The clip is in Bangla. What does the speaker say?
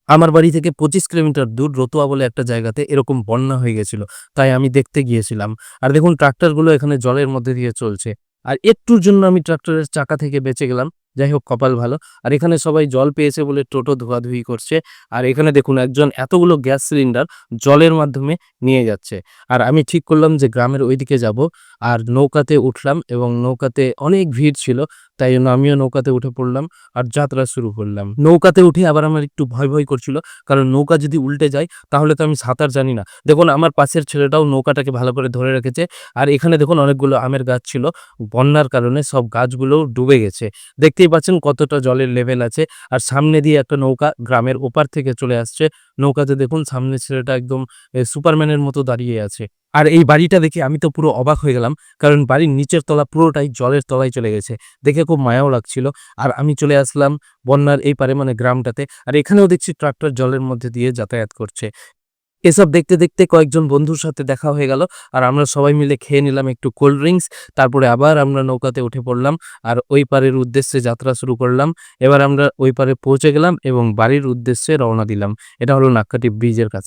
আমার বাড়ি থেকে ২৫ কিলোমিটার দূর রতুয়া বলে একটা জায়গাতে এরকম বন্যা হয়ে গেছিল। তাই আমি দেখতে গিয়েছিলাম। আর দেখুন ট্রাক্টরগুলো এখানে জলের মধ্যে দিয়ে চলছে। আর একটুর জন্য আমি ট্রাক্টরের চাকা থেকে বেঁচে গেলাম। যাই হোক কপাল ভালো। আর এখানে সবাই জল পেয়েছে বলে টোটো ধোয়াধুয়ি করছে। আর এখানে দেখুন একজন এতগুলো গ্যাস সিলিন্ডার জলের মাধ্যমে নিয়ে যাচ্ছে। আর আমি ঠিক করলাম যে গ্রামের ওইদিকে যাব। আর নৌকাতে উঠলাম এবং নৌকাতে অনেক ভিড় ছিল। তাই জন্য আমিও নৌকাতে উঠে পড়লাম। আর যাত্রা শুরু করলাম। নৌকাতে উঠে আবার আমার একটু ভয় করছিল। কারণ নৌকা যদি উল্টে যায় তাহলে তো আমি সাঁতার জানি না। দেখুন আমার পাশের ছেলেটাও নৌকাটাকে ভালো করে ধরে রেখেছে। আর এখানে দেখুন অনেকগুলো আমের গাছ ছিল। বন্যার কারণে সব গাছগুলোও ডুবে গেছে। দেখতেই পাচ্ছেন কতটা জলের লেভেল আছে। আর সামনে দিয়ে একটা নৌকা গ্রামের ওপার থেকে চলে আসছে। নৌকাতে দেখুন সামনে ছেলেটা একদম সুপারম্যানের মতো দাঁড়িয়ে আছে। আর এই বাড়িটা দেখে আমি তো পুরো অবাক হয়ে গেলাম। কারণ বাড়ির নিচের তলা পুরোটাই জলের তলায় চলে গেছে। দেখে খুব মায়াও লাগছিল। আর আমি চলে আসলাম বন্যার এই পারে মানে গ্রামটাতে। আর এখানেও দেখছি ট্রাক্টর জলের মধ্যে দিয়ে যাতায়াত করছে। এসব দেখতে কয়েকজন বন্ধুর সাথে দেখা হয়ে গেল। আর আমরা সবাই মিলে খেয়ে নিলাম একটু কোল্ড ড্রিংকস। তারপরে আবার আমরা নৌকাতে উঠে পড়লাম। আর ওই পারের উদ্দেশ্যে যাত্রা শুরু করলাম। এবার আমরা ওই পারে পৌঁছে গেলাম এবং বাড়ির উদ্দেশ্যে রওনা দিলাম। এটা হলো নাক্কাটি ব্রিজের কাছে।